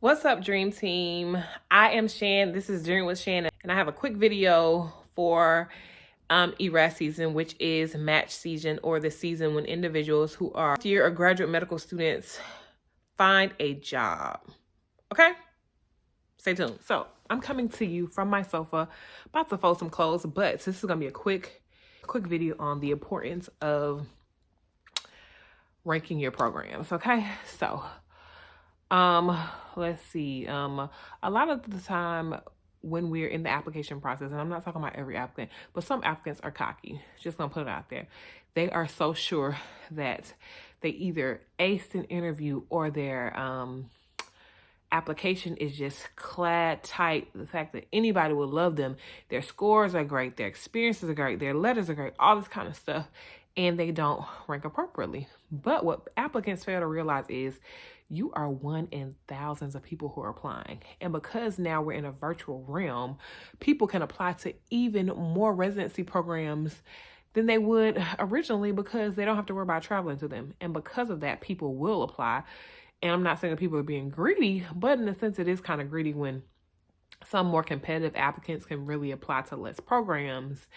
What's up, Dream Team? I am Shan. This is Dream with Shan, and I have a quick video for ERAS season, which is match season, or the season when individuals who are first-year or graduate medical students find a job. Okay? Stay tuned. So I'm coming to you from my sofa, about to fold some clothes, but this is gonna be a quick video on the importance of ranking your programs. Okay, so let's see. A lot of the time when we're in the application process, and I'm not talking about every applicant, but some applicants are cocky. Just gonna put it out there. They are so sure that they either aced an interview or their application is just clad tight. The fact that anybody will love them. Their scores are great. Their experiences are great. Their letters are great. All this kind of stuff. And they don't rank appropriately. But what applicants fail to realize is you are one in thousands of people who are applying. And because now we're in a virtual realm, people can apply to even more residency programs than they would originally because they don't have to worry about traveling to them. And because of that, people will apply. And I'm not saying that people are being greedy, but in a sense, it is kind of greedy when some more competitive applicants can really apply to less programs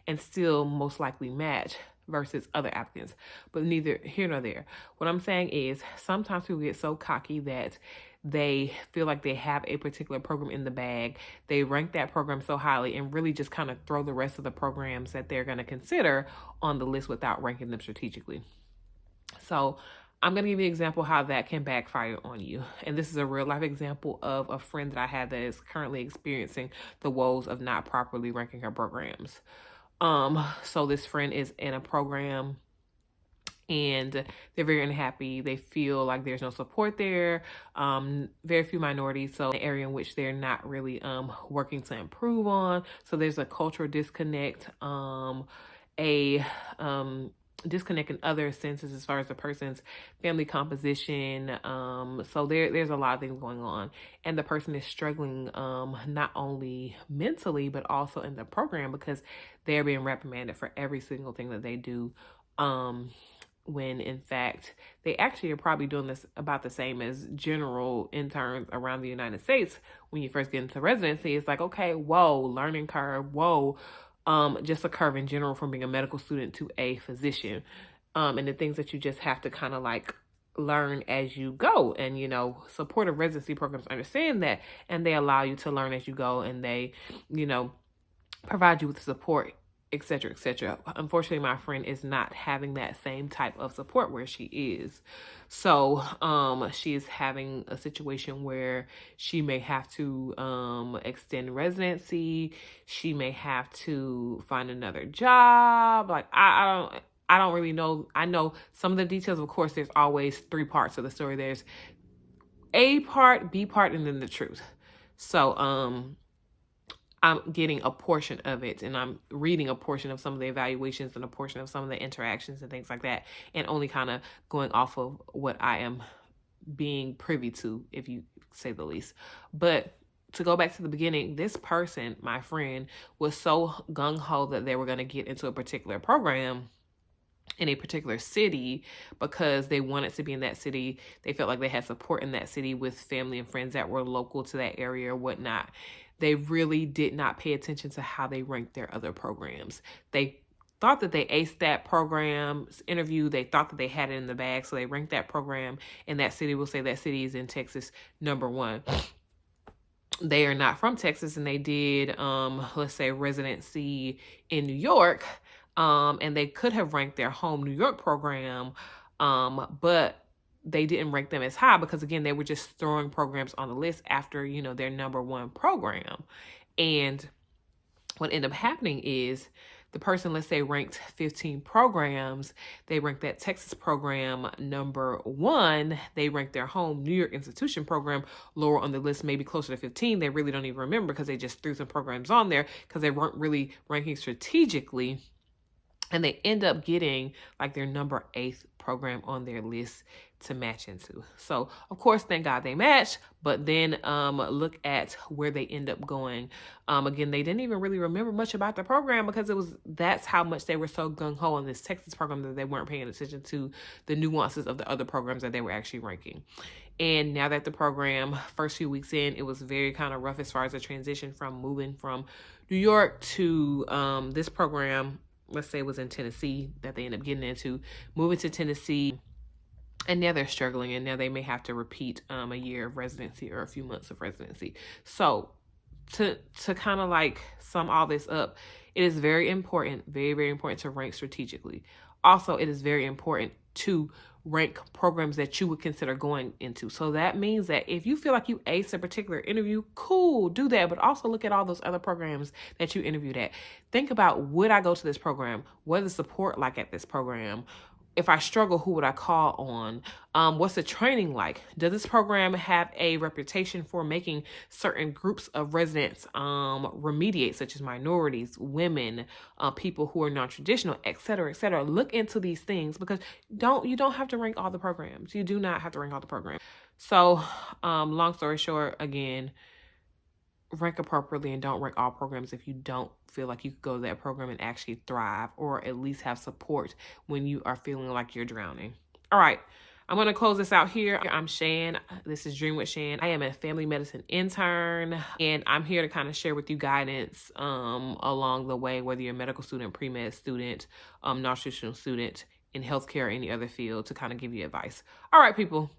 and still most likely match versus other applicants. But neither here nor there. What I'm saying is sometimes people get so cocky that they feel like they have a particular program in the bag. They rank that program so highly and really just kind of throw the rest of the programs that they're going to consider on the list without ranking them strategically. So I'm going to give you an example how that can backfire on you. And this is a real life example of a friend that I have that is currently experiencing the woes of not properly ranking her programs. So this friend is in a program and they're very unhappy. They feel like there's no support there. Very few minorities. So an area in which they're not really working to improve on. So there's a cultural disconnect, disconnect in other senses as far as the person's family composition. So there's a lot of things going on, and the person is struggling not only mentally but also in the program because they're being reprimanded for every single thing that they do, when in fact they actually are probably doing this about the same as general interns around the United States. When you first get into residency, it's like, okay, whoa, learning curve, whoa, just a curve in general from being a medical student to a physician, and the things that you just have to kind of like learn as you go. And supportive residency programs understand that, and they allow you to learn as you go, and they provide you with support, etc., etc. Unfortunately, my friend is not having that same type of support where she is. So she is having a situation where she may have to extend residency. She may have to find another job. Like I don't really know. I know some of the details. Of course, there's always three parts of the story. There's A part, B part, and then the truth. So I'm getting a portion of it, and I'm reading a portion of some of the evaluations and a portion of some of the interactions and things like that, and only kind of going off of what I am being privy to, if you say the least. But to go back to the beginning, this person, my friend, was so gung-ho that they were going to get into a particular program in a particular city because they wanted to be in that city. They felt like they had support in that city with family and friends that were local to that area or whatnot. They really did not pay attention to how they ranked their other programs. They thought that they aced that program's interview. They thought that they had it in the bag. So they ranked that program, and that city will say that city is in Texas, #1. They are not from Texas, and they did, let's say, residency in New York. And they could have ranked their home New York program, but they didn't rank them as high because, again, they were just throwing programs on the list after, their #1 program. And what ended up happening is the person, let's say, ranked 15 programs. They ranked that Texas program #1. They ranked their home New York institution program lower on the list, maybe closer to 15. They really don't even remember because they just threw some programs on there because they weren't really ranking strategically. And they end up getting like their #8 program on their list to match into. So, of course, thank God they matched. But then look at where they end up going. Again, they didn't even really remember much about the program because that's how much they were so gung-ho in this Texas program that they weren't paying attention to the nuances of the other programs that they were actually ranking. And now that the program, first few weeks in, it was very kind of rough as far as the transition from moving from New York to this program. Let's say it was in Tennessee that they ended up getting into, moving to Tennessee. And now they're struggling, and now they may have to repeat a year of residency or a few months of residency. So to kind of like sum all this up, it is very important, very, very important to rank strategically. Also, it is very important to rank programs that you would consider going into. So that means that if you feel like you aced a particular interview, cool, do that. But also look at all those other programs that you interviewed at. Think about, would I go to this program? What is the support like at this program? If I struggle, who would I call on? What's the training like? Does this program have a reputation for making certain groups of residents remediate, such as minorities, women, people who are non-traditional, et cetera, et cetera? Look into these things, because you don't have to rank all the programs. You do not have to rank all the programs. So long story short, again, rank appropriately and don't rank all programs if you don't feel like you could go to that program and actually thrive, or at least have support when you are feeling like you're drowning. All right, I'm going to close this out here. I'm Shan. This is Dream with Shan. I am a family medicine intern, and I'm here to kind of share with you guidance along the way, whether you're a medical student, pre-med student, non-traditional student in healthcare or any other field, to kind of give you advice. All right, people.